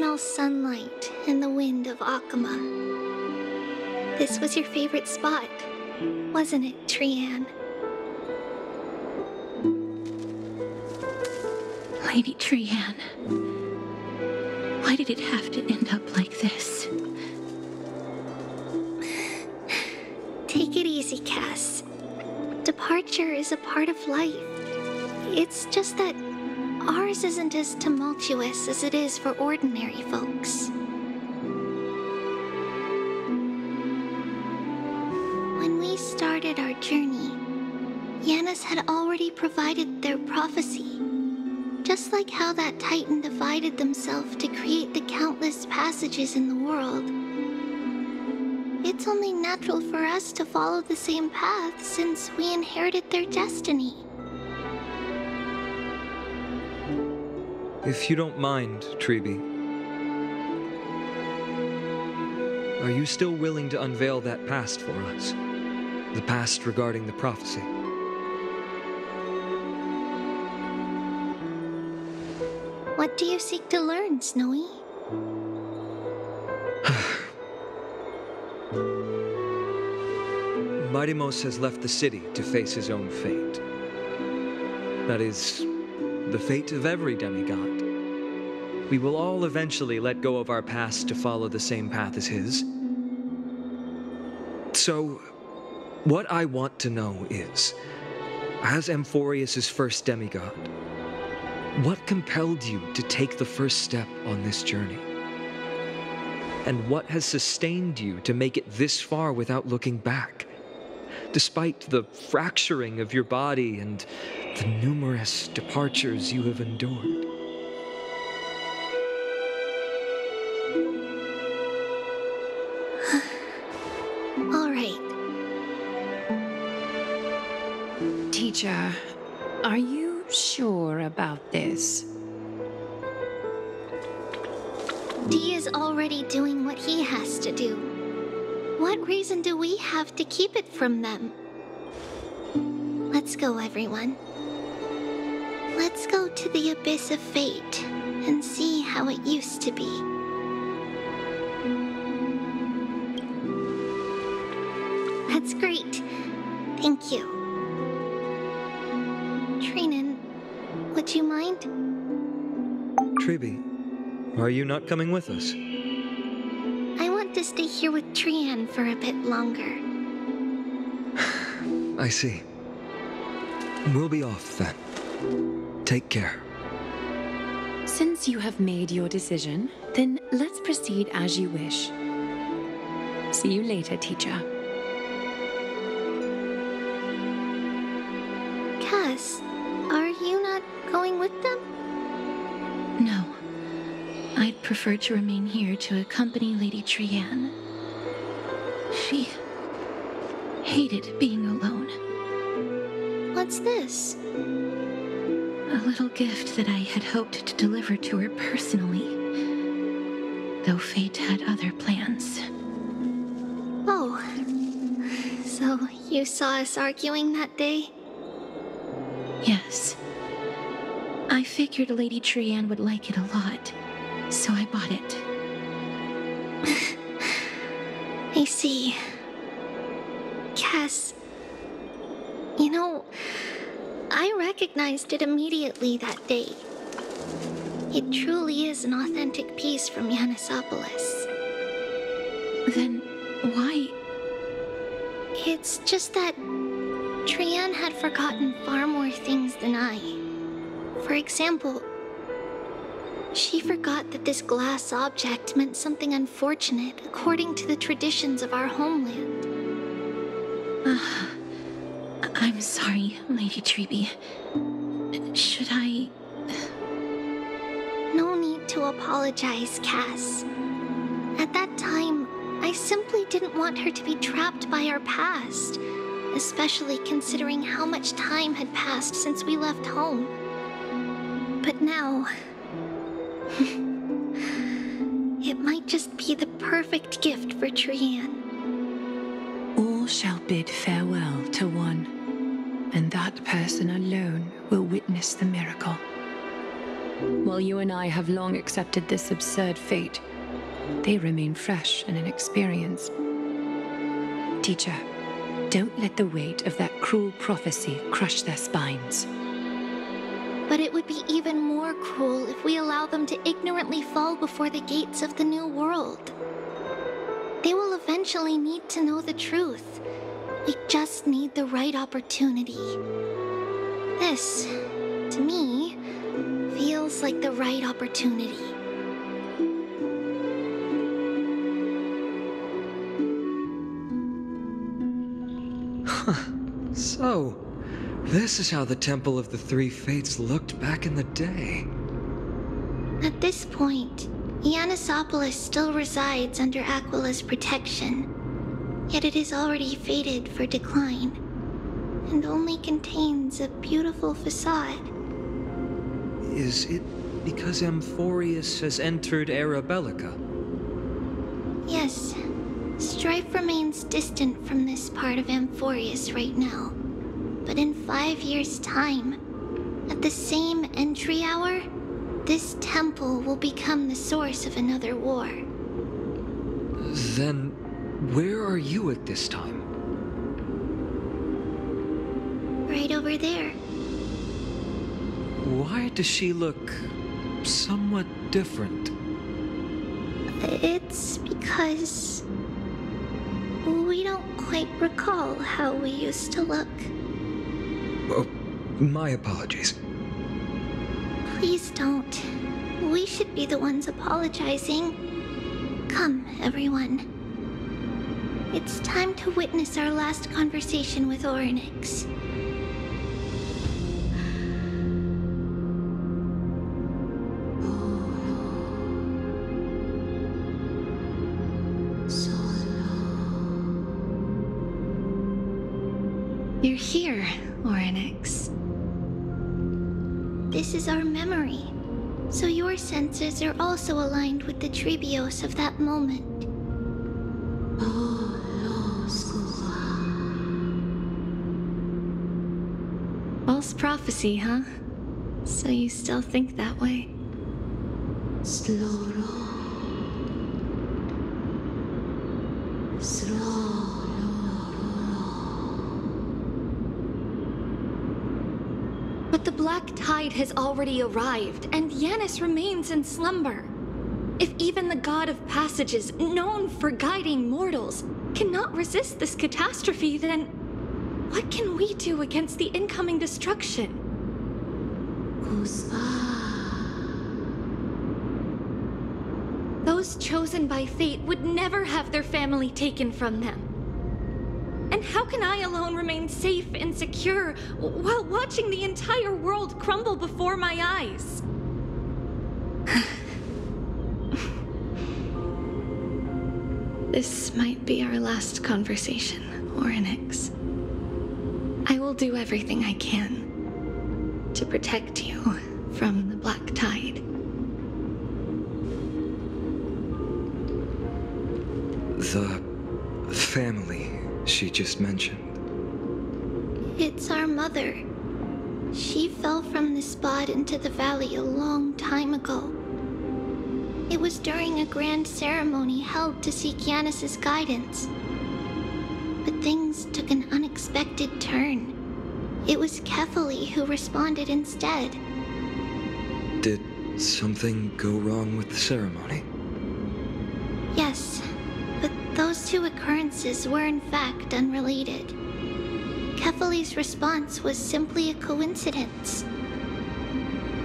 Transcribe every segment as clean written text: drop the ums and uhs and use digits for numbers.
eternal sunlight and the wind of Akama. This was your favorite spot, wasn't it, Trianne? Lady Trianne, why did it have to end up like this? Take it easy, Cass. Departure is a part of life. It's just that ours isn't as tumultuous as it is for ordinary folks. When we started our journey, Yanis had already provided their prophecy. Just like how that Titan divided themselves to create the countless passages in the world. It's only natural for us to follow the same path since we inherited their destiny. If you don't mind, Treeby, are you still willing to unveil that past for us? The past regarding the prophecy? What do you seek to learn, Snowy? Midimos has left the city to face his own fate. That is, the fate of every demigod. We will all eventually let go of our past to follow the same path as his. So, what I want to know is, as Amphorius' first demigod, what compelled you to take the first step on this journey? And what has sustained you to make it this far without looking back? Despite the fracturing of your body and the numerous departures you have endured. All right. Teacher, are you sure about this? D is already doing what he has to do. What reason do we have to keep it from them? Let's go, everyone. Let's go to the abyss of fate and see how it used to be. That's great. Thank you. Trinan, would you mind? Treeby, are you not coming with us? I want to stay here with Trianne for a bit longer. I see. We'll be off then. Take care. Since you have made your decision, then let's proceed as you wish. See you later, teacher. Cass, are you not going with them? No. I'd prefer to remain here to accompany Lady Trianne. She hated being alone. What's this? A little gift that I had hoped to deliver to her personally, though fate had other plans. Oh, so you saw us arguing that day? Yes. I figured Lady Trianne would like it a lot, so I bought it. I see. Cass, you know, I recognized it immediately that day. It truly is an authentic piece from Yanisopolis. Then why? It's just that Trianne had forgotten far more things than I. For example, she forgot that this glass object meant something unfortunate according to the traditions of our homeland. I'm sorry, Lady Treeby. Should I... No need to apologize, Cass. At that time, I simply didn't want her to be trapped by our past, especially considering how much time had passed since we left home. But now... it might just be the perfect gift for Trianne. All shall bid farewell to one, and that person alone will witness the miracle. While you and I have long accepted this absurd fate, they remain fresh and inexperienced. Teacher, don't let the weight of that cruel prophecy crush their spines. But it would be even more cruel if we allow them to ignorantly fall before the gates of the new world. They will eventually need to know the truth. We just need the right opportunity. This, to me, feels like the right opportunity. So, this is how the Temple of the Three Fates looked back in the day. At this point, Yannisopolis still resides under Aquila's protection, yet it is already fated for decline, and only contains a beautiful facade. Is it because Amphorius has entered Era Bellica? Yes, strife remains distant from this part of Amphorius right now. But in 5 years' time, at the same entry hour, this temple will become the source of another war. Then, where are you at this time? Right over there. Why does she look somewhat different? It's because we don't quite recall how we used to look. Oh, my apologies. Please don't. We should be the ones apologizing. Come, everyone. It's time to witness our last conversation with Orynyx. You're here, Orynyx. This is our memory, so your senses are also aligned with the Trebios of that moment. False prophecy, huh? So you still think that way? But the black tide has already arrived, and Yanis remains in slumber. If even the god of passages, known for guiding mortals, cannot resist this catastrophe, then what can we do against the incoming destruction? Those chosen by fate would never have their family taken from them. And how can I alone remain safe and secure while watching the entire world crumble before my eyes? This might be our last conversation, Orynyx. I will do everything I can to protect you from the black tide. The family she just mentioned. It's our mother. She fell from the spot into the valley a long time ago. It was during a grand ceremony held to seek Yanis's guidance. But things took an unexpected turn. It was Kefali who responded instead. Did something go wrong with the ceremony? Yes, but those two occurrences were in fact unrelated. Kefali's response was simply a coincidence.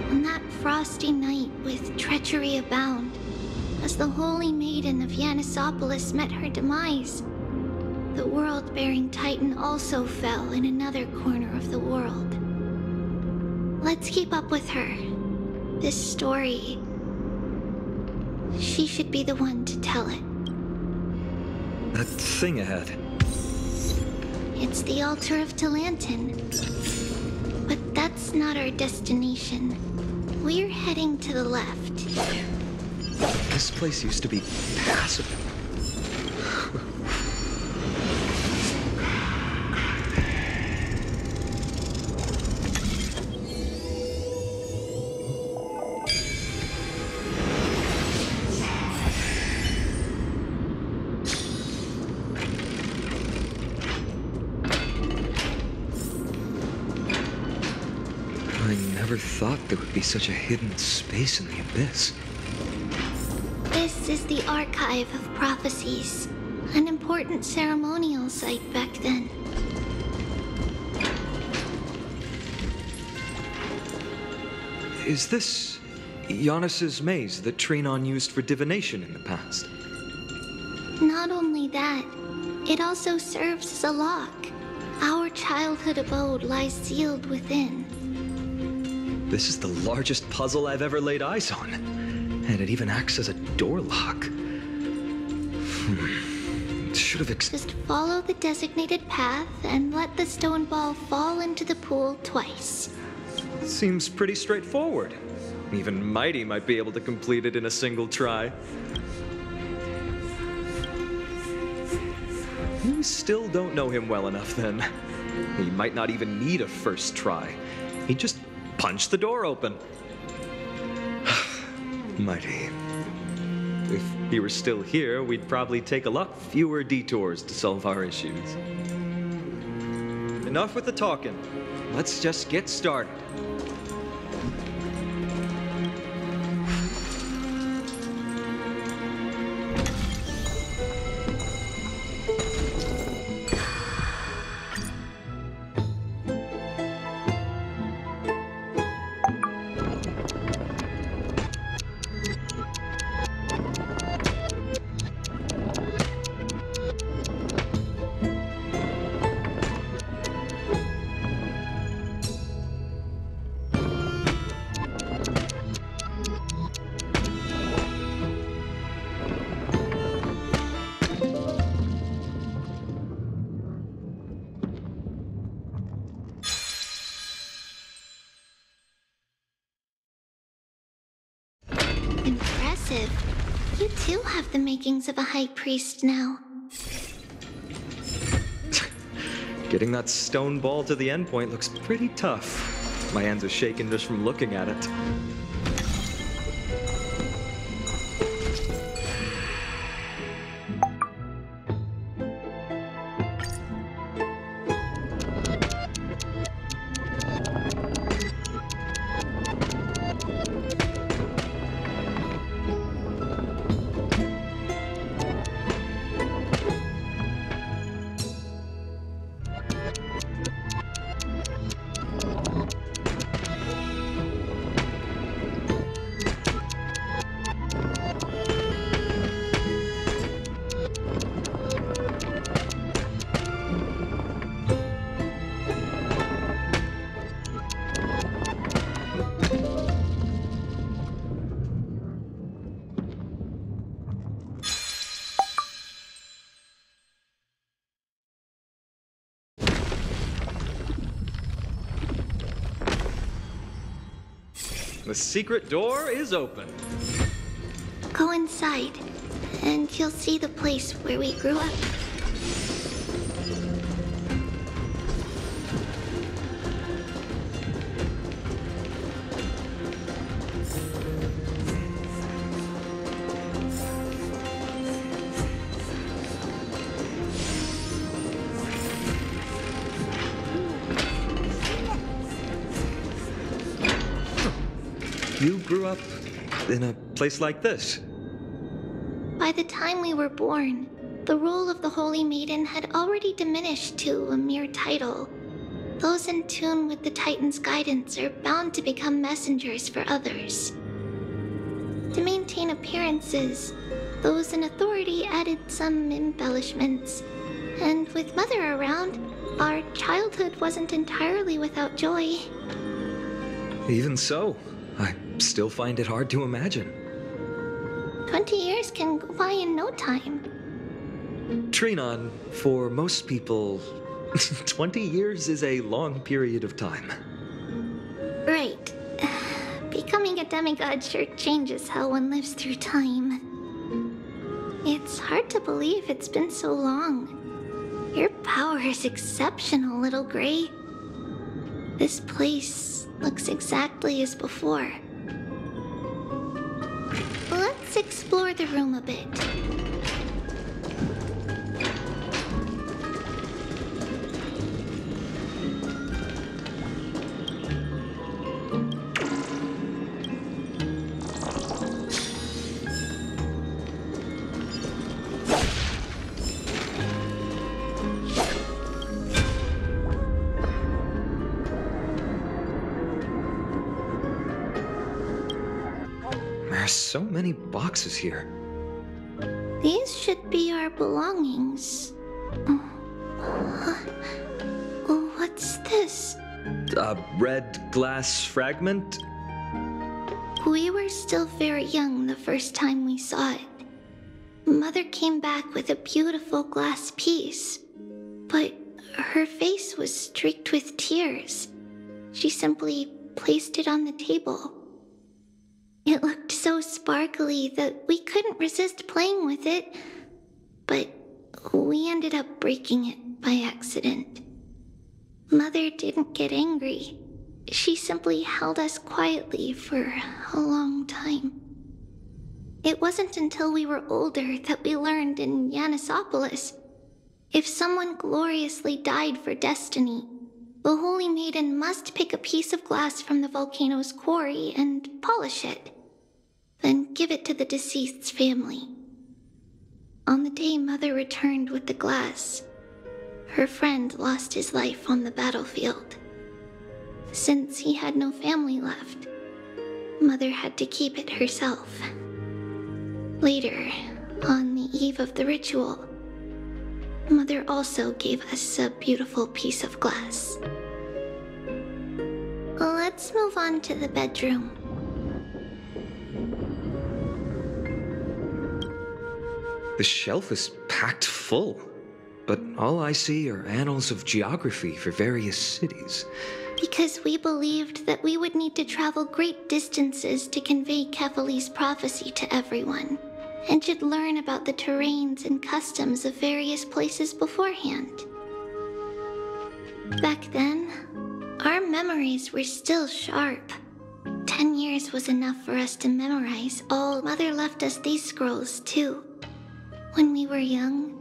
On that frosty night with treachery abound, as the holy maiden of Yannisopolis met her demise, the world-bearing titan also fell in another corner of the world. Let's keep up with her. This story, she should be the one to tell it. That thing ahead. It's the altar of Talantin. But that's not our destination. We're heading to the left. This place used to be passable. never thought there would be such a hidden space in the abyss. This is the Archive of Prophecies, an important ceremonial site back then. Is this Giannis's maze that Trinon used for divination in the past? Not only that, it also serves as a lock. Our childhood abode lies sealed within. This is the largest puzzle I've ever laid eyes on. And it even acts as a door lock. Should have Just follow the designated path and let the stone ball fall into the pool twice. Seems pretty straightforward. Even Mighty might be able to complete it in a single try. You still don't know him well enough then. He might not even need a first try. He'd just punch the door open. Mighty. If he were still here, we'd probably take a lot fewer detours to solve our issues. Enough with the talking. Let's just get started. Impressive. You too have the makings of a high priest now. Getting that stone ball to the endpoint looks pretty tough. My hands are shaking just from looking at it. The secret door is open. Go inside, and you'll see the place where we grew up. You grew up in a place like this? By the time we were born, the role of the Holy Maiden had already diminished to a mere title. Those in tune with the Titan's guidance are bound to become messengers for others. To maintain appearances, those in authority added some embellishments. And with Mother around, our childhood wasn't entirely without joy. Even so, I still find it hard to imagine. 20 years can go by in no time. Trinon, for most people, 20 years is a long period of time. Right. Becoming a demigod sure changes how one lives through time. It's hard to believe it's been so long. Your power is exceptional, Little Gray. This place looks exactly as before. Let's explore the room a bit. are so many boxes here. These should be our belongings. What's this? A red glass fragment? We were still very young the first time we saw it. Mother came back with a beautiful glass piece, but her face was streaked with tears. She simply placed it on the table. It looked so sparkly that we couldn't resist playing with it, but we ended up breaking it by accident. Mother didn't get angry. She simply held us quietly for a long time. It wasn't until we were older that we learned in Yanissopolis, if someone gloriously died for destiny, the Holy Maiden must pick a piece of glass from the volcano's quarry and polish it, then give it to the deceased's family. On the day Mother returned with the glass, her friend lost his life on the battlefield. Since he had no family left, Mother had to keep it herself. Later, on the eve of the ritual, Mother also gave us a beautiful piece of glass. Let's move on to the bedroom. The shelf is packed full, but all I see are annals of geography for various cities. Because we believed that we would need to travel great distances to convey Kefali's prophecy to everyone, and should learn about the terrains and customs of various places beforehand. Back then, our memories were still sharp. 10 years was enough for us to memorize all. Mother left us these scrolls too. When we were young,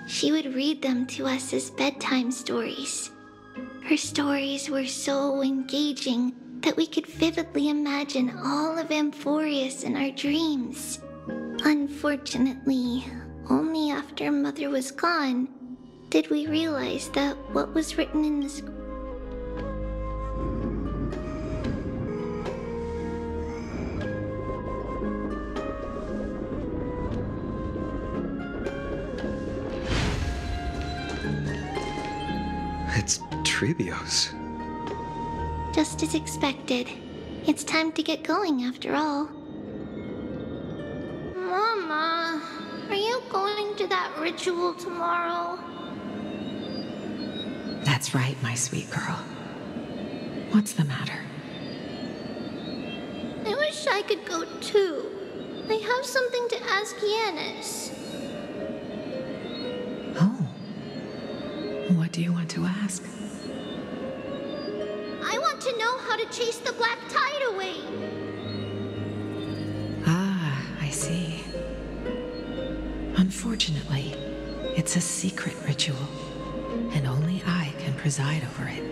she would read them to us as bedtime stories. Her stories were so engaging that we could vividly imagine all of Amphorius in our dreams. Unfortunately, only after Mother was gone did we realize that what was written in the scroll. It's Trebios. Just as expected. It's time to get going after all. Mama, are you going to that ritual tomorrow? That's right, my sweet girl. What's the matter? I wish I could go too. I have something to ask Yanis. Oh. What do you want to ask? I want to know how to chase the black tide away. Ah, I see. Unfortunately, it's a secret ritual, and only I can preside over it.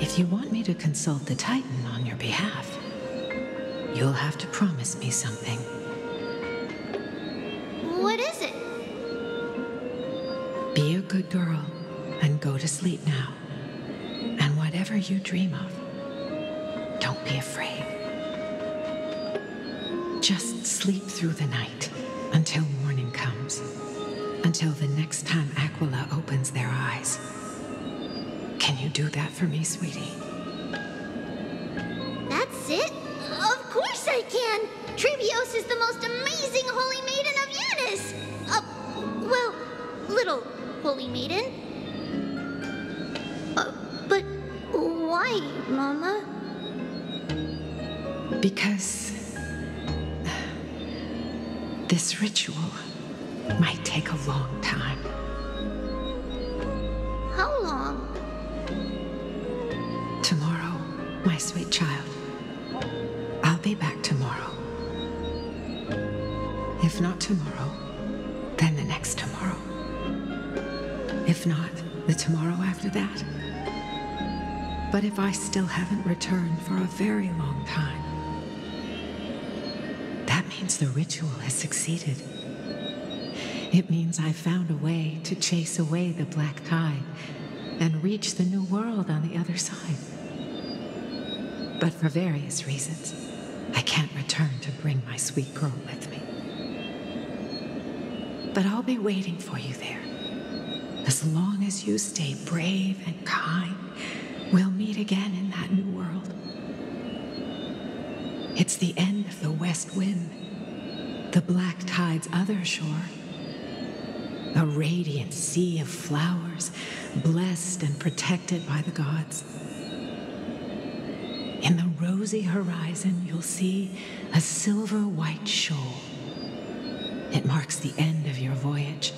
If you want me to consult the Titan on your behalf, you'll have to promise me something. What is it? Be a good girl and go to sleep now. And whatever you dream of, don't be afraid. Just sleep through the night until morning comes. Until the next time Aquila opens their eyes. Can you do that for me, sweetie? That's it? Of course I can! Trebios is the most amazing Holy Maiden of Yanis! Well, little Holy Maiden. But why, Mama? Because this ritual might take a long time. How long? Tomorrow, my sweet child. I'll be back tomorrow. If not tomorrow, then the next tomorrow. If not, the tomorrow after that. But if I still haven't returned for a very long time, that means the ritual has succeeded. It means I've found a way to chase away the black tide and reach the new world on the other side. But for various reasons, I can't return to bring my sweet girl with me. But I'll be waiting for you there. As long as you stay brave and kind, we'll meet again in that new world. It's the end of the West Wind, the black tide's other shore. A radiant sea of flowers, blessed and protected by the gods. In the rosy horizon, you'll see a silver-white shoal. It marks the end of your voyage.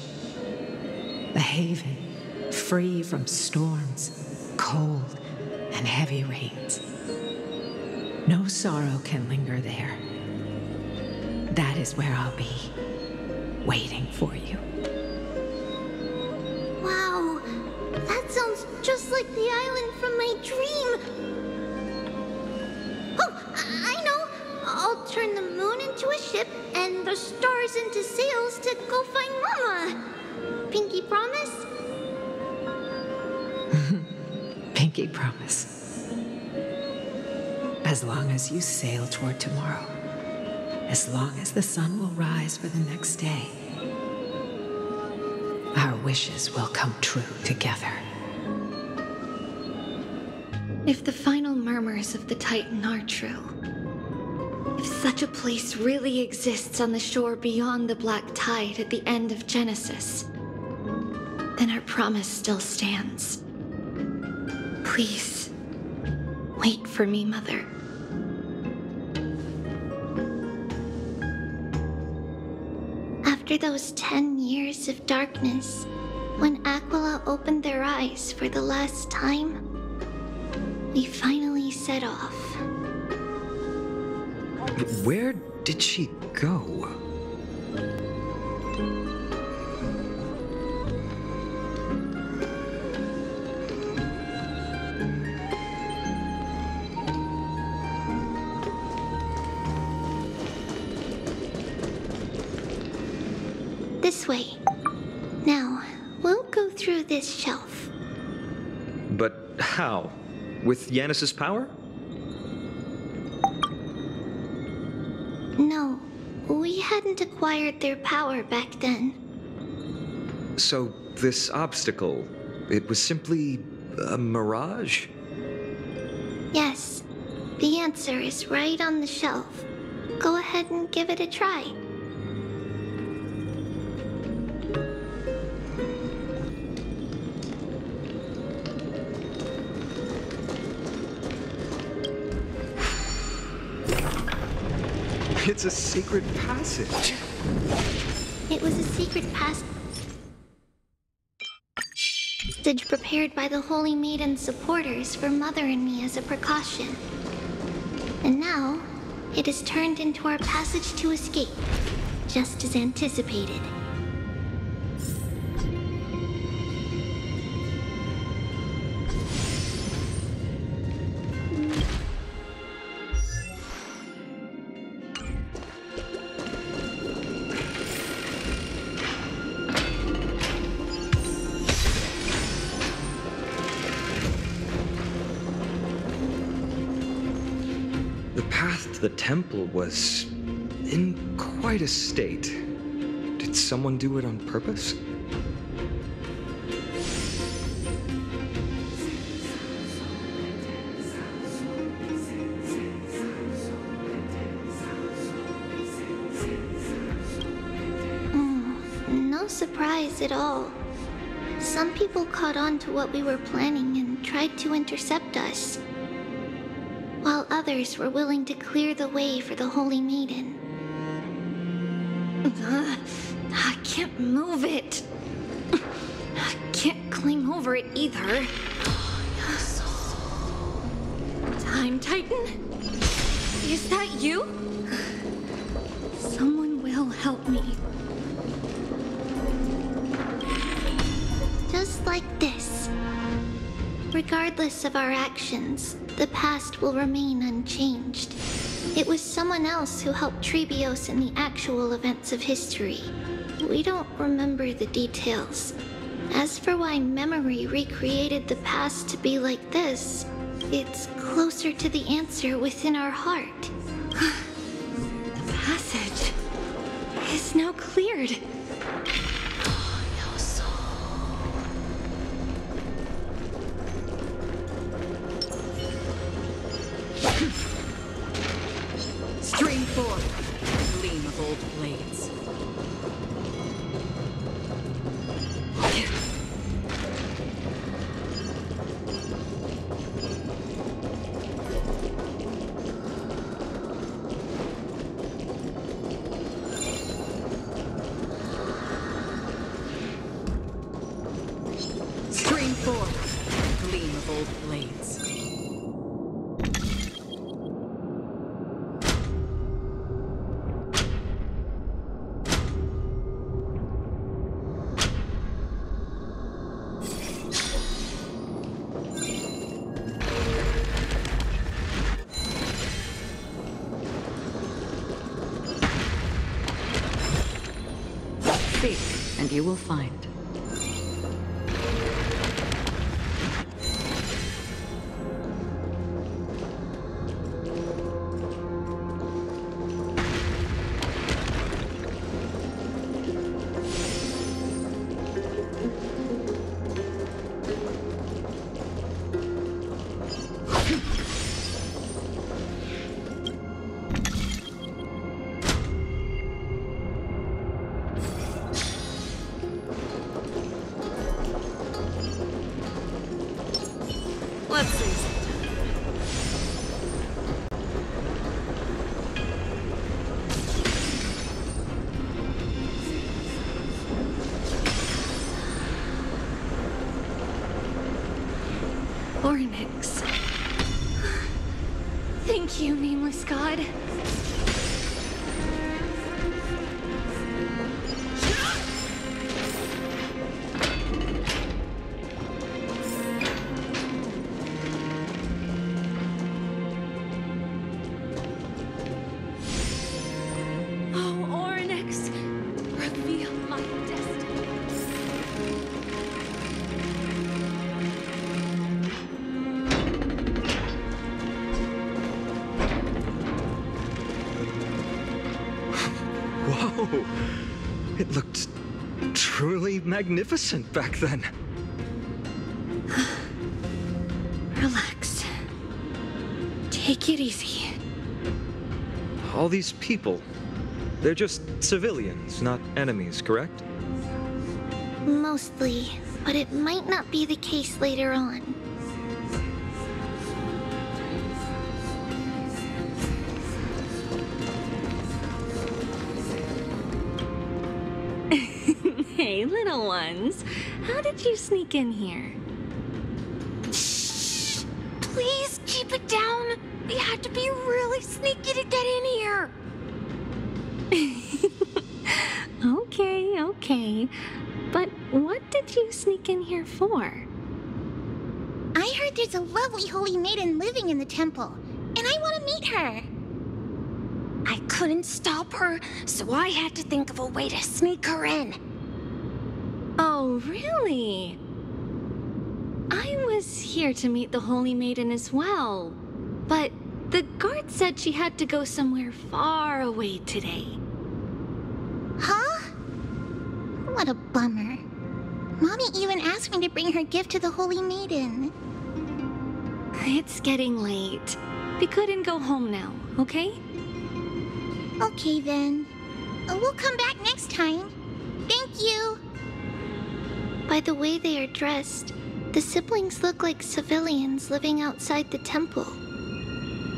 The haven, free from storms, cold, and heavy rains. No sorrow can linger there. That is where I'll be, waiting for you. Wow, that sounds just like the island from my dream. Oh, I know. I'll turn the moon into a ship and the stars into sails to go find Mama. Pinky promise? Pinky promise. As long as you sail toward tomorrow, as long as the sun will rise for the next day, our wishes will come true together. If the final murmurs of the Titan are true, if such a place really exists on the shore beyond the black tide at the end of Genesis, then our promise still stands. Please, wait for me, Mother. After those 10 years of darkness, when Aquila opened their eyes for the last time, we finally set off. Where did she go? This way. Now, we'll go through this shelf. But how? With Yanis's power? No, we hadn't acquired their power back then. So this obstacle, it was simply a mirage? Yes, the answer is right on the shelf. Go ahead and give it a try. It's a secret passage. It was a secret passage prepared by the Holy Maiden's supporters for Mother and me as a precaution. And now, it has turned into our passage to escape, just as anticipated. The temple was in quite a state. Did someone do it on purpose? No surprise at all. Some people caught on to what we were planning and tried to intercept us, while others were willing to clear the way for the Holy Maiden. I can't move it. I can't climb over it either. Time Titan? Is that you? Someone will help me. Just like this. Regardless of our actions, the past will remain unchanged. It was someone else who helped Trebios in the actual events of history. We don't remember the details. As for why memory recreated the past to be like this, it's closer to the answer within our heart. The passage is now cleared. Stream forth, gleam of old blades. Stream forth, gleam of old blades. Seek, and you will find. Let's see. Ornyx. Thank you, nameless god. Oh, Ornyx, reveal my destiny. Whoa! It looked truly magnificent back then. Relax. Take it easy. All these people, they're just civilians, not enemies, correct? Mostly, but it might not be the case later on. Hey, little ones. How did you sneak in here? Shh! Please keep it down. We had to be really sneaky to get in here. Okay. But what did you sneak in here for? I heard there's a lovely holy maiden living in the temple, and I want to meet her. I couldn't stop her, so I had to think of a way to sneak her in. Oh, really? I was here to meet the Holy Maiden as well, but the guard said she had to go somewhere far away today. Huh? What a bummer. Mommy even asked me to bring her gift to the Holy Maiden. It's getting late. We couldn't go home now, okay? Okay then. We'll come back next time. Thank you. By the way they are dressed, the siblings look like civilians living outside the temple.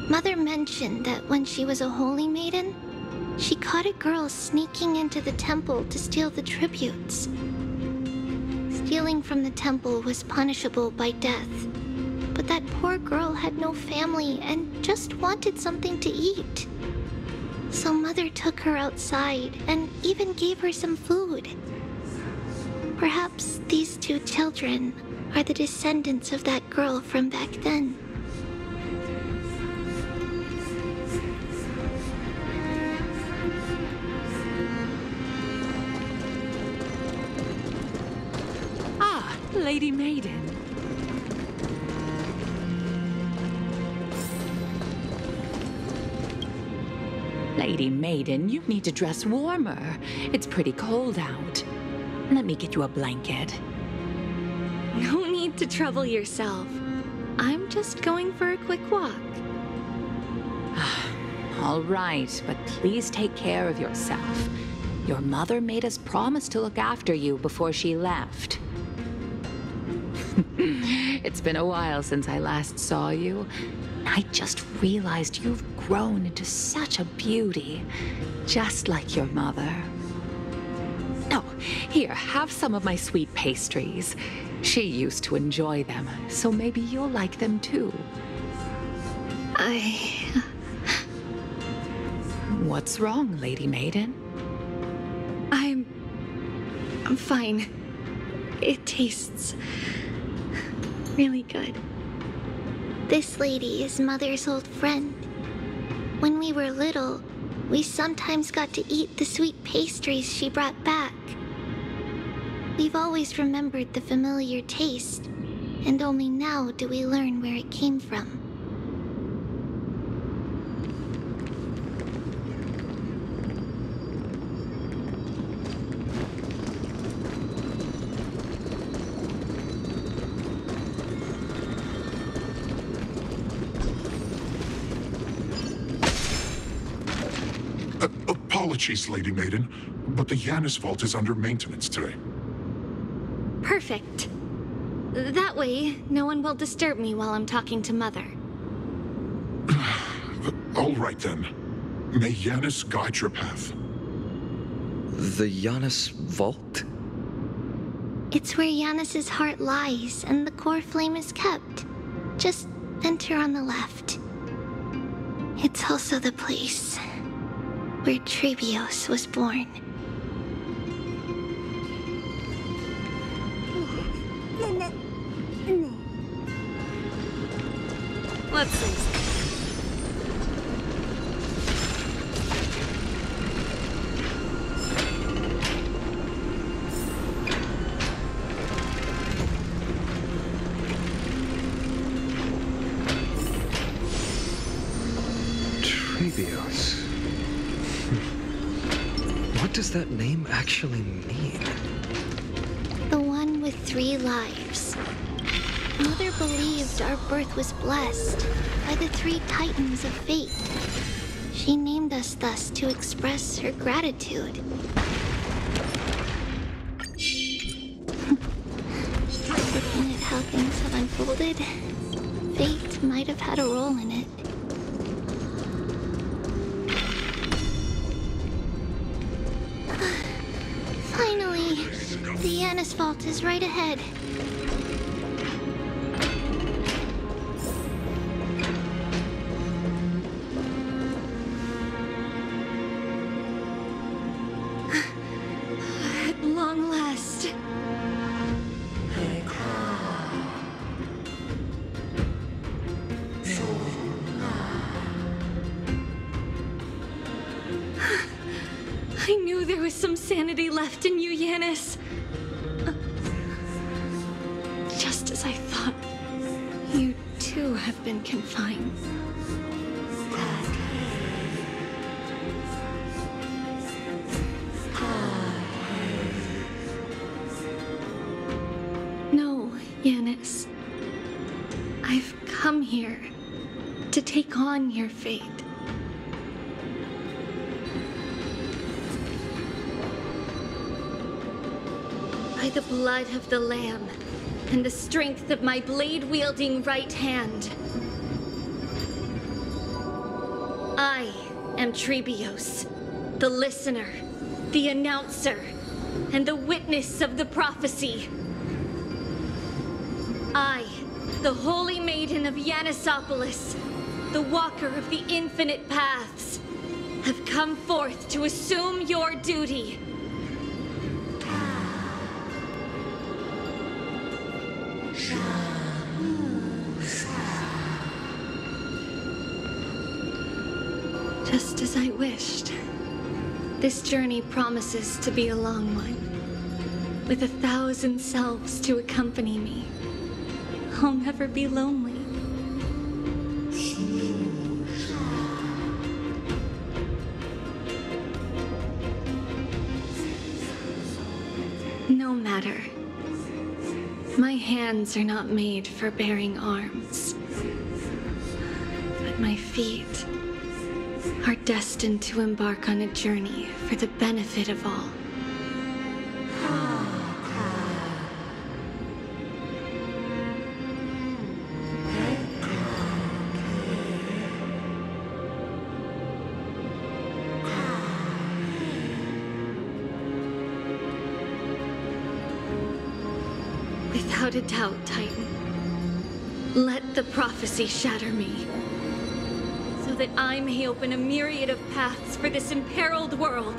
Mother mentioned that when she was a holy maiden, she caught a girl sneaking into the temple to steal the tributes. Stealing from the temple was punishable by death, but that poor girl had no family and just wanted something to eat. So Mother took her outside and even gave her some food. Perhaps these two children are the descendants of that girl from back then. Ah, Lady Maiden. Lady Maiden, you need to dress warmer. It's pretty cold out. Let me get you a blanket. No need to trouble yourself. I'm just going for a quick walk. All right, but please take care of yourself. Your mother made us promise to look after you before she left. It's been a while since I last saw you. I just realized you've grown into such a beauty, just like your mother. Oh, here, have some of my sweet pastries. She used to enjoy them, so maybe you'll like them too. What's wrong, Lady Maiden? I'm fine. It tastes really good. This lady is Mother's old friend. When we were little, we sometimes got to eat the sweet pastries she brought back. We've always remembered the familiar taste, and only now do we learn where it came from. Apologies, Lady Maiden, but the Yanis Vault is under maintenance today. Perfect. That way, no one will disturb me while I'm talking to Mother. All right then. May Yanis guide your path. The Yanis Vault? It's where Yanis's heart lies and the core flame is kept. Just enter on the left. It's also the place where Trebios was born. Let's see. Trebios. What does that name actually mean? The one with 3 lives. Mother believed our birth was blessed by the 3 titans of fate. She named us thus to express her gratitude. Looking at how things have unfolded, fate might have had a role in it. Finally, the Yanis Vault is right ahead. At long last. I knew there was some sanity left in you, Yanis. Just as I thought, you too have been confined. No, Yanis. I've come here to take on your fate. By the blood of the Lamb and the strength of my blade-wielding right hand, I am Trebios, the listener, the announcer, and the witness of the prophecy. I, the Holy Maiden of Yanisopolis, the Walker of the Infinite Paths, have come forth to assume your duty. Just as I wished. This journey promises to be a long one, with 1,000 selves to accompany me. I'll never be lonely. hands are not made for bearing arms, but my feet are destined to embark on a journey for the benefit of all. Without a doubt, Titan. Let the prophecy shatter me, so that I may open a myriad of paths for this imperiled world.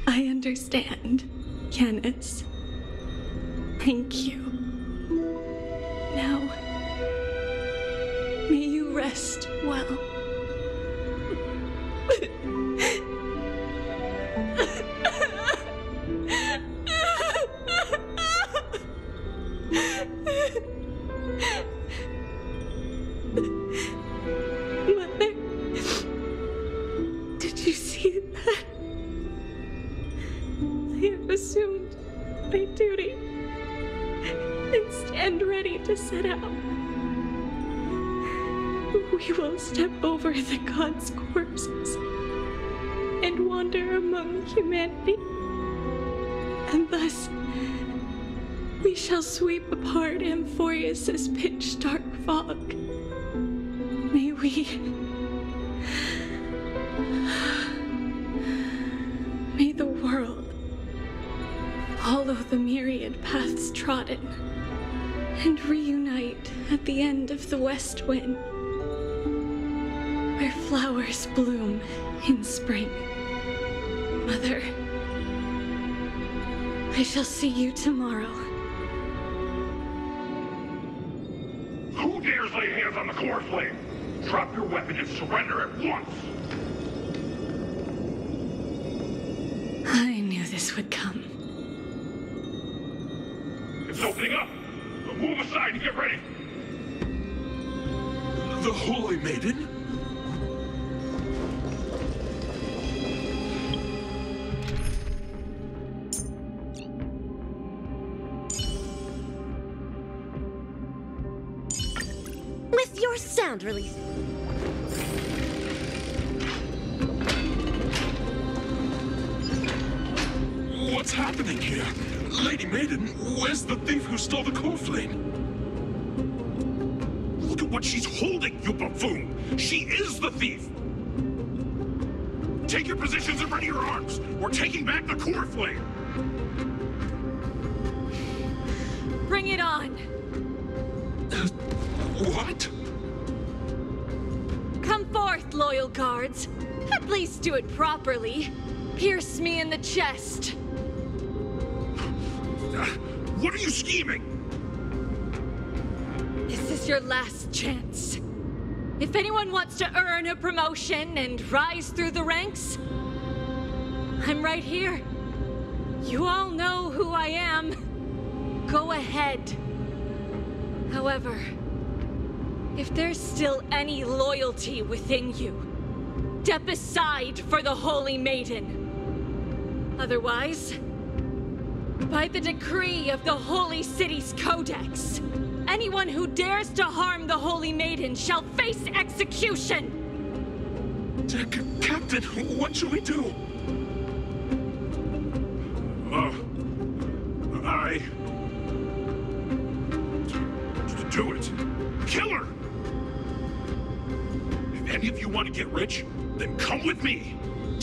I understand, Yanis. Thank you. Now, may you rest well. Mother, did you see that? I have assumed my duty and stand ready to set out. We will step over the gods' corpses and wander among humanity, and thus we shall sweep apart Amphorius's pitch-dark fog. May the world follow the myriad paths trodden and reunite at the end of the west wind, where flowers bloom in spring. Mother, I shall see you tomorrow. Who dares lay hands on the core flame? Drop your weapon and surrender at once! I knew this would come. It's opening up! Move aside and get ready! The Holy Maiden? With your sound release. What's happening here? Lady Maiden, where's the thief who stole the core flame? Look at what she's holding, you buffoon! She is the thief! Take your positions and ready your arms! We're taking back the core flame! Bring it on! What? Come forth, loyal guards. At least do it properly. Pierce me in the chest. What are you scheming? This is your last chance. If anyone wants to earn a promotion and rise through the ranks, I'm right here. You all know who I am. Go ahead. However, if there's still any loyalty within you, step aside for the Holy Maiden. Otherwise, by the decree of the Holy City's Codex, anyone who dares to harm the Holy Maiden shall face execution! Captain, what should we do? Do it! Kill her! If any of you want to get rich, then come with me!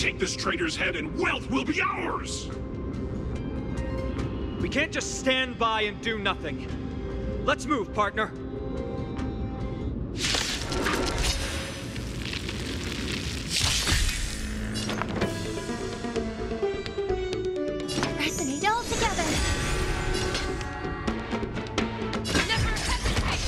Take this traitor's head and wealth will be ours! We can't just stand by and do nothing. Let's move, partner. Resonate all together. Never hesitate.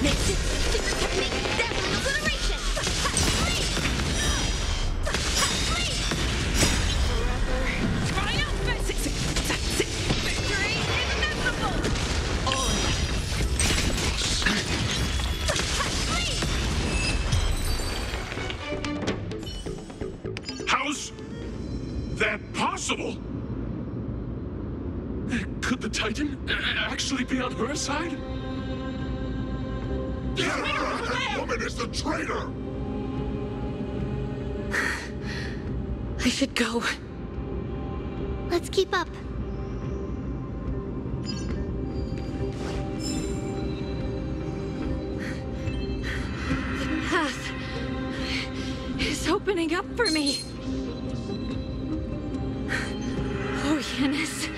Next is secret technique, death obliteration. Victory is inevitable. How's that possible? Could the Titan actually be on her side? That woman is the traitor! I should go. Let's keep up. The path is opening up for me. Oh, Yanis,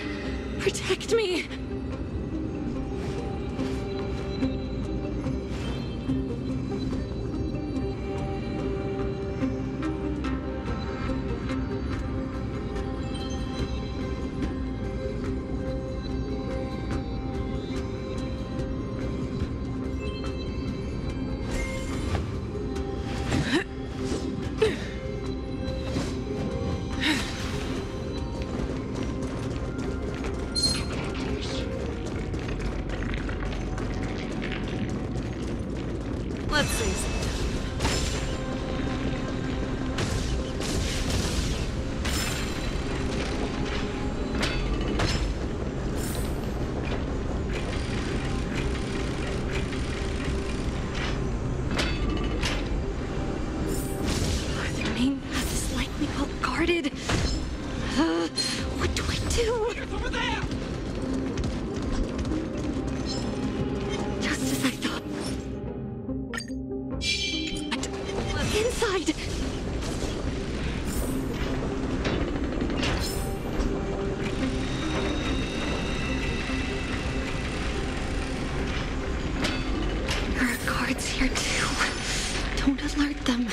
protect me. Let's see. The main path is likely well guarded. What do I do? It's over there! Just as I thought. Inside! There are guards here too. Don't alert them.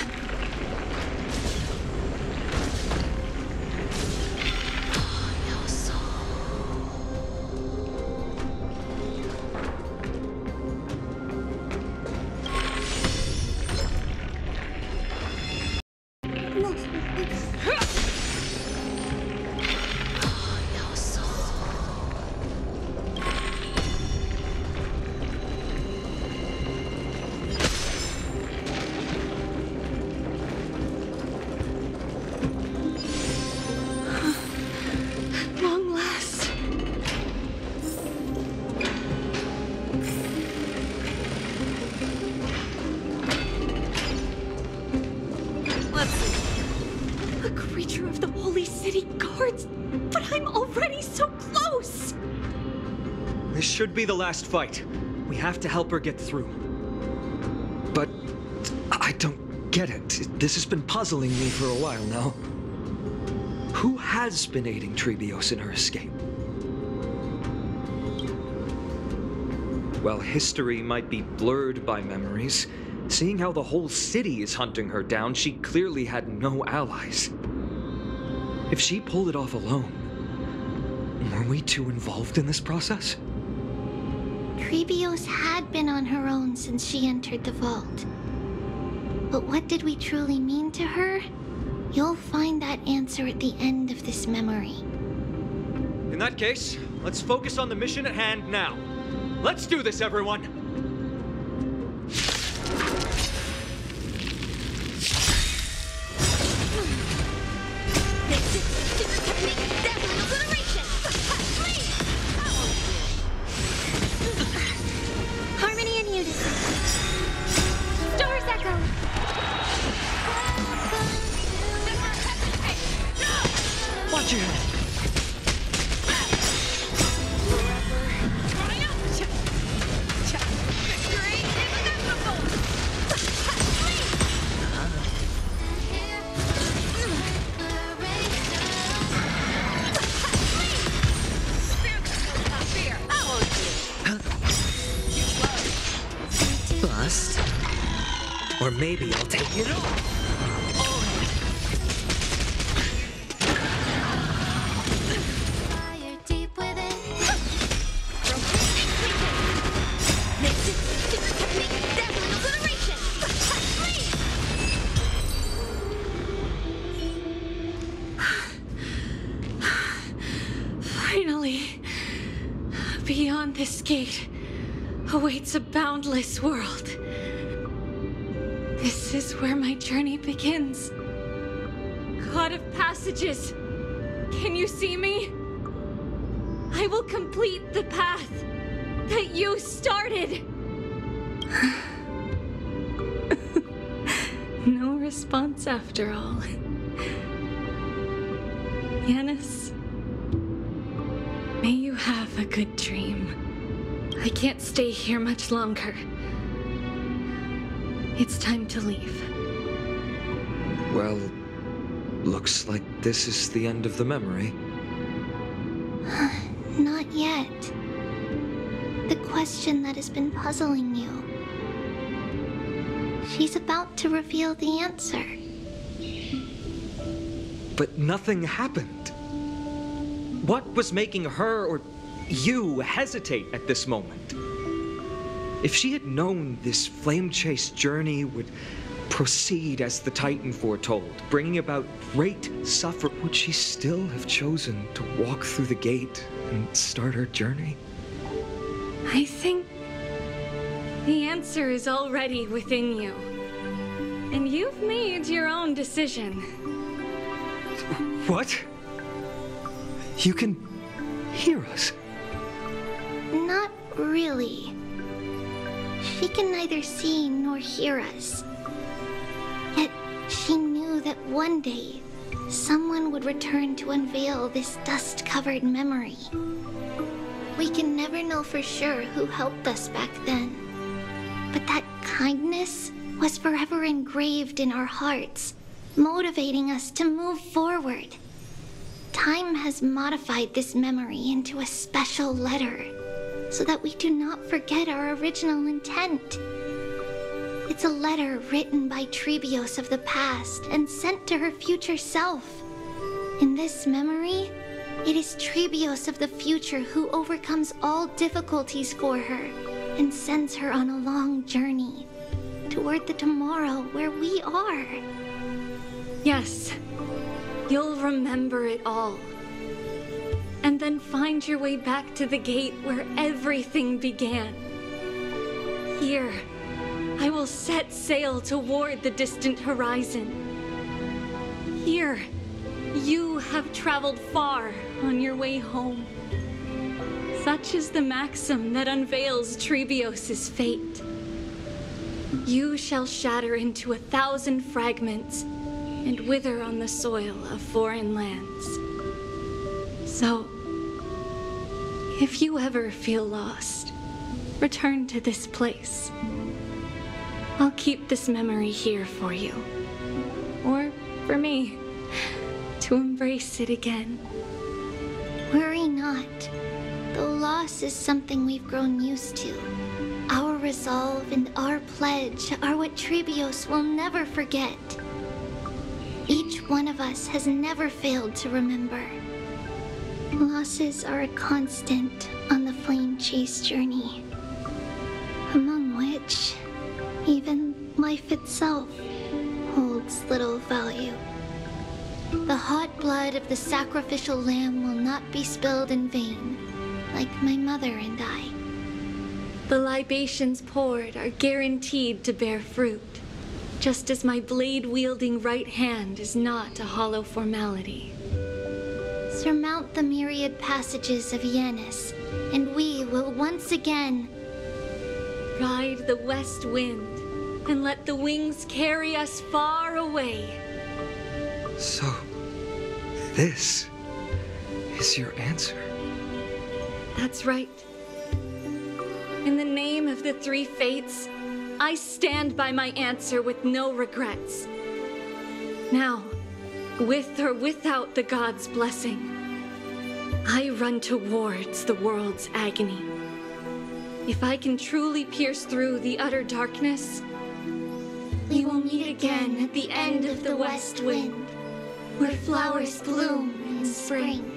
Long last. Let's see. A creature of the Holy City guards, but I'm already so close. This should be the last fight. We have to help her get through. But I don't get it. This has been puzzling me for a while now. Who has been aiding Trebios in her escape? While history might be blurred by memories, seeing how the whole city is hunting her down, she clearly had no allies. If she pulled it off alone, were we too involved in this process? Trebios had been on her own since she entered the vault. But what did we truly mean to her? You'll find that answer at the end of this memory. In that case, let's focus on the mission at hand now. Let's do this, everyone! Next is secret technique, death obliteration. Harmony and unison. Stars echo. Watch your head! bust. Or maybe I'll take it all. Fire deep within. Next is super technique, dazzling obliteration. Finally, beyond this gate awaits a boundless world. This is where my journey begins. God of passages, can you see me? I will complete the path that you started. No response after all. Yanis, may you have a good dream. I can't stay here much longer. It's time to leave. Well, looks like this is the end of the memory. Not yet. The question that has been puzzling you. She's about to reveal the answer. But nothing happened. What was making her or you hesitate at this moment? If she had known this flame-chased journey would proceed as the Titan foretold, bringing about great suffering, would she still have chosen to walk through the gate and start her journey? I think the answer is already within you. And you've made your own decision. What? You can hear us? Not really. She can neither see nor hear us. Yet she knew that one day, someone would return to unveil this dust-covered memory. We can never know for sure who helped us back then. But that kindness was forever engraved in our hearts, motivating us to move forward. Time has modified this memory into a special letter, so that we do not forget our original intent. It's a letter written by Trebios of the past and sent to her future self. In this memory, it is Trebios of the future who overcomes all difficulties for her and sends her on a long journey toward the tomorrow where we are. Yes, you'll remember it all. And then find your way back to the gate where everything began. Here, I will set sail toward the distant horizon. Here, you have traveled far on your way home. Such is the maxim that unveils Trebios' fate. You shall shatter into 1,000 fragments and wither on the soil of foreign lands. So, if you ever feel lost, return to this place. I'll keep this memory here for you. Or for me, to embrace it again. Worry not. Though loss is something we've grown used to, our resolve and our pledge are what Trebios will never forget. Each one of us has never failed to remember. Losses are a constant on the flame chase journey, among which even life itself holds little value. The hot blood of the sacrificial lamb will not be spilled in vain, like my mother and I. The libations poured are guaranteed to bear fruit, just as my blade-wielding right hand is not a hollow formality. Surmount the myriad passages of Yanis, and we will once again ride the west wind and let the wings carry us far away. So, this is your answer? That's right. In the name of the three fates, I stand by my answer with no regrets. Now, with or without the gods' blessing, I run towards the world's agony. if I can truly pierce through the utter darkness, we will meet again at the end of the west wind, where flowers bloom in spring.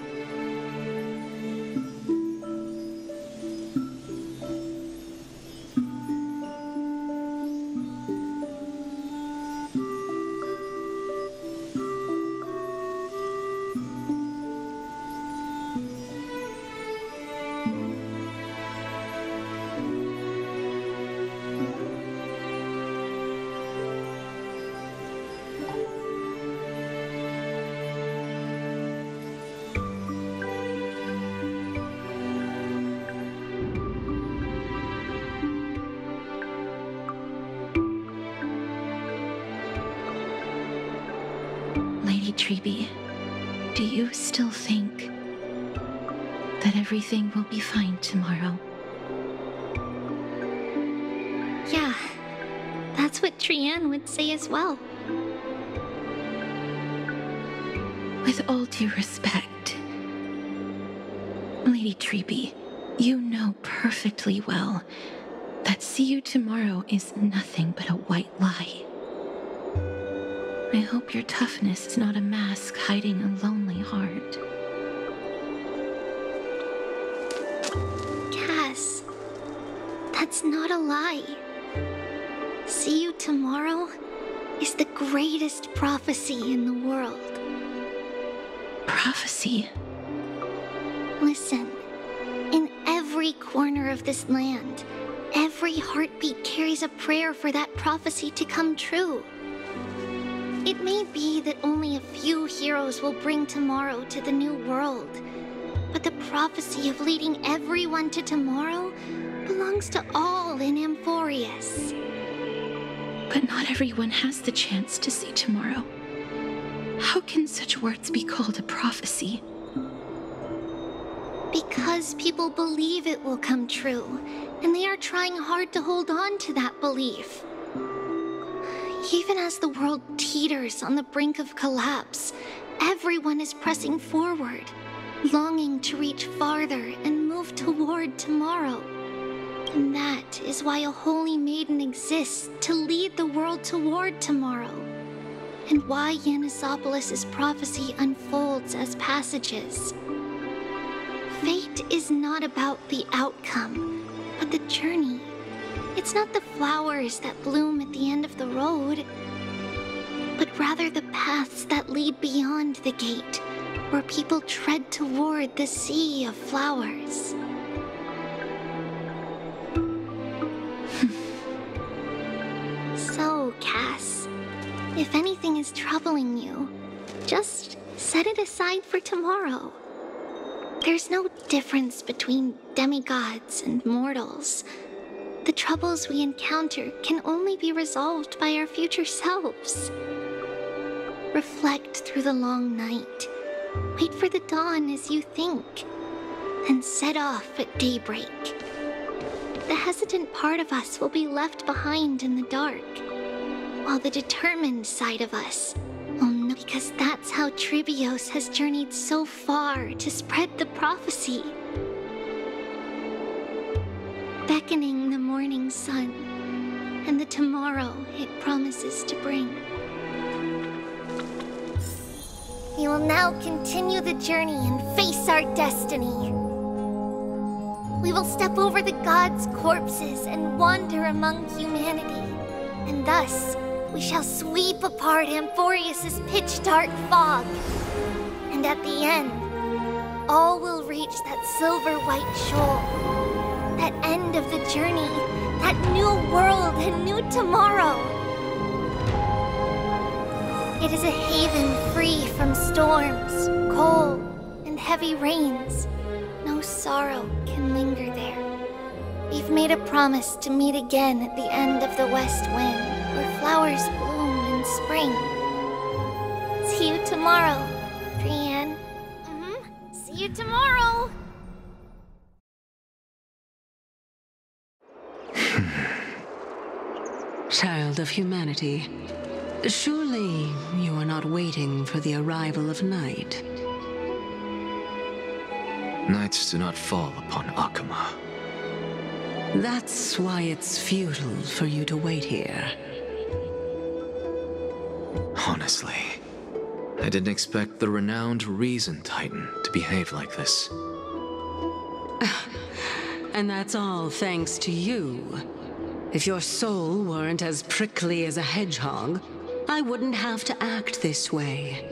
Lady Treby, do you still think that everything will be fine tomorrow? Yeah, that's what Trianne would say as well. With all due respect, Lady Treby, you know perfectly well that see you tomorrow is nothing but a white lie. I hope your toughness is not a mask hiding a lonely heart. Cass, that's not a lie. See you tomorrow is the greatest prophecy in the world. Prophecy? Listen, in every corner of this land, every heartbeat carries a prayer for that prophecy to come true. It may be that only a few heroes will bring tomorrow to the new world, but the prophecy of leading everyone to tomorrow belongs to all in Amphorius. But not everyone has the chance to see tomorrow. How can such words be called a prophecy? Because people believe it will come true, and they are trying hard to hold on to that belief. Even as the world teeters on the brink of collapse, everyone is pressing forward, longing to reach farther and move toward tomorrow. And that is why a holy maiden exists to lead the world toward tomorrow, and why Yanisopolis' prophecy unfolds as passages. Fate is not about the outcome, but the journey. It's not the flowers that bloom at the end of the road, but rather the paths that lead beyond the gate, where people tread toward the sea of flowers. So, Cass, if anything is troubling you, just set it aside for tomorrow. There's no difference between demigods and mortals. The troubles we encounter can only be resolved by our future selves. Reflect through the long night. Wait for the dawn as you think. Then set off at daybreak. The hesitant part of us will be left behind in the dark, while the determined side of us will know, because that's how Tribios has journeyed so far to spread the prophecy. Beckoning the morning sun, and the tomorrow it promises to bring. We will now continue the journey and face our destiny. We will step over the gods' corpses and wander among humanity, and thus we shall sweep apart Amphorius' pitch-dark fog. And at the end, all will reach that silver-white shoal. That end of the journey, that new world and new tomorrow. It is a haven free from storms, cold, and heavy rains. No sorrow can linger there. We've made a promise to meet again at the end of the west wind, where flowers bloom in spring. See you tomorrow, Trianne. See you tomorrow! Child of humanity, surely you are not waiting for the arrival of night. Nights do not fall upon Akuma. That's why it's futile for you to wait here. Honestly, I didn't expect the renowned Reason Titan to behave like this. And that's all thanks to you. If your soul weren't as prickly as a hedgehog, I wouldn't have to act this way.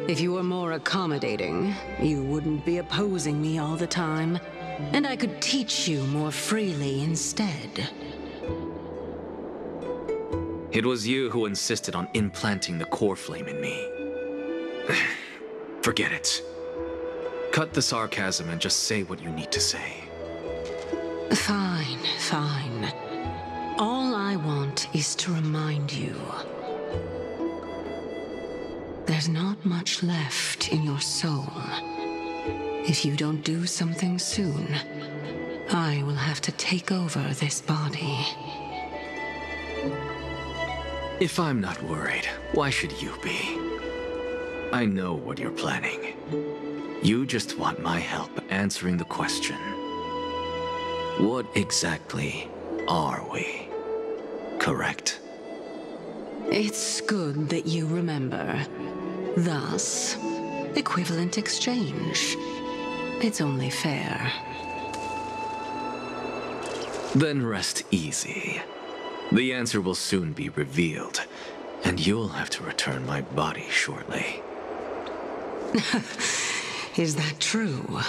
If you were more accommodating, you wouldn't be opposing me all the time, and I could teach you more freely instead. It was you who insisted on implanting the core flame in me. Forget it. Cut the sarcasm and just say what you need to say. Fine, fine. All I want is to remind you. There's not much left in your soul. If you don't do something soon, I will have to take over this body. If I'm not worried, why should you be? I know what you're planning. You just want my help answering the question. What exactly are we? Correct? It's good that you remember. Thus, equivalent exchange. It's only fair. Then rest easy. The answer will soon be revealed, and you'll have to return my body shortly. Is that true?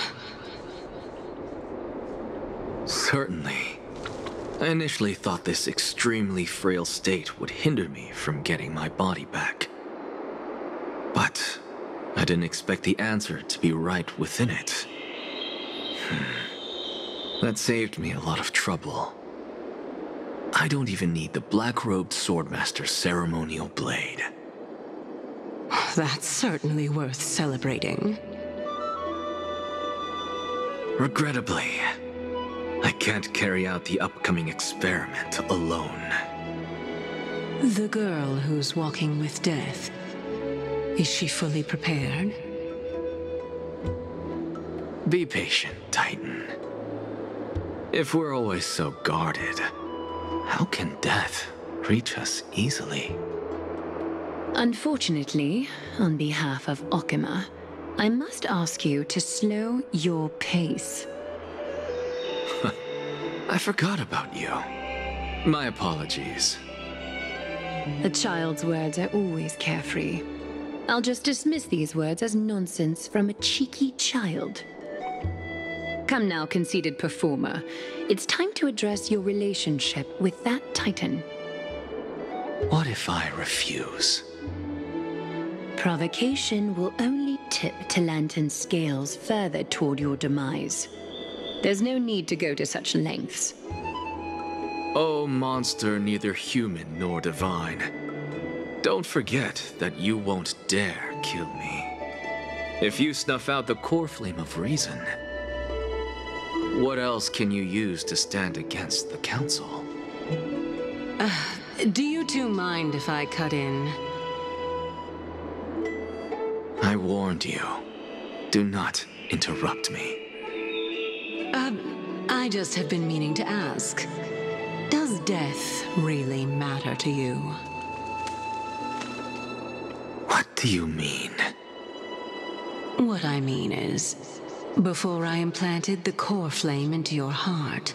Certainly. I initially thought this extremely frail state would hinder me from getting my body back. But I didn't expect the answer to be right within it. That saved me a lot of trouble. I don't even need the black-robed swordmaster's ceremonial blade. That's certainly worth celebrating. Regrettably, I can't carry out the upcoming experiment alone. The girl who's walking with death, is she fully prepared? Be patient, Titan. If we're always so guarded, how can death reach us easily? Unfortunately, on behalf of Okima, I must ask you to slow your pace. I forgot about you. My apologies. A child's words are always carefree. I'll just dismiss these words as nonsense from a cheeky child. Come now, conceited performer. It's time to address your relationship with that Titan. What if I refuse? Provocation will only tip Talantan's scales further toward your demise. There's no need to go to such lengths. Oh, monster neither human nor divine. Don't forget that you won't dare kill me. If you snuff out the core flame of reason, what else can you use to stand against the Council? Do you two mind if I cut in? I warned you. Do not interrupt me. I just have been meaning to ask. Does death really matter to you? What do you mean? What I mean is, before I implanted the core flame into your heart,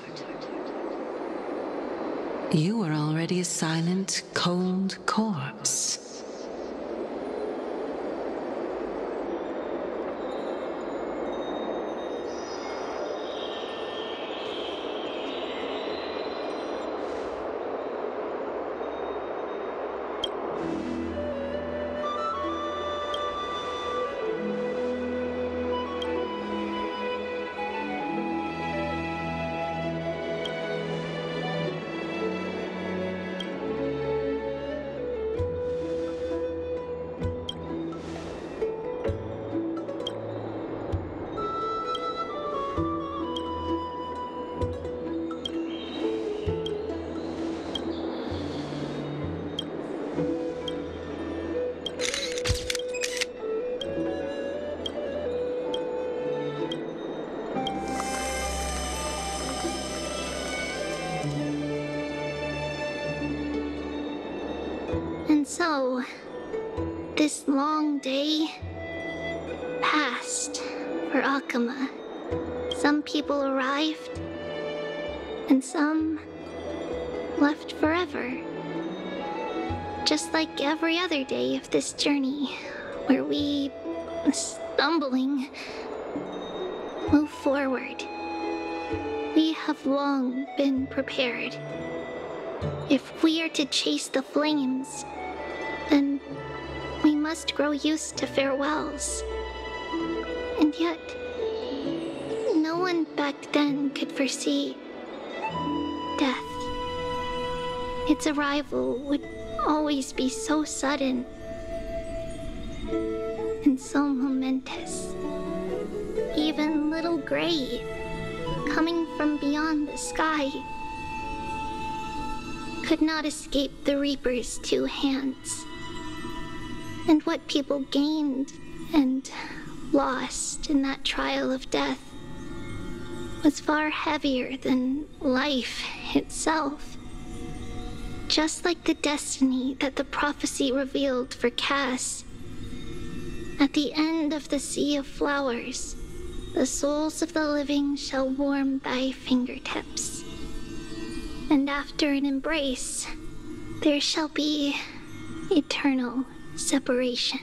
you were already a silent, cold corpse. so, this long day passed for Akuma. Some people arrived, and some left forever. Just like every other day of this journey, where we, stumbling, move forward. We have long been prepared. If we are to chase the flames, then we must grow used to farewells. And yet, no one back then could foresee death. Its arrival would always be so sudden and so momentous. Even little Gray, coming from beyond the sky, could not escape the Reaper's two hands. And what people gained and lost in that trial of death was far heavier than life itself. Just like the destiny that the prophecy revealed for Cass. At the end of the Sea of Flowers, the souls of the living shall warm thy fingertips. And after an embrace, there shall be eternal separation.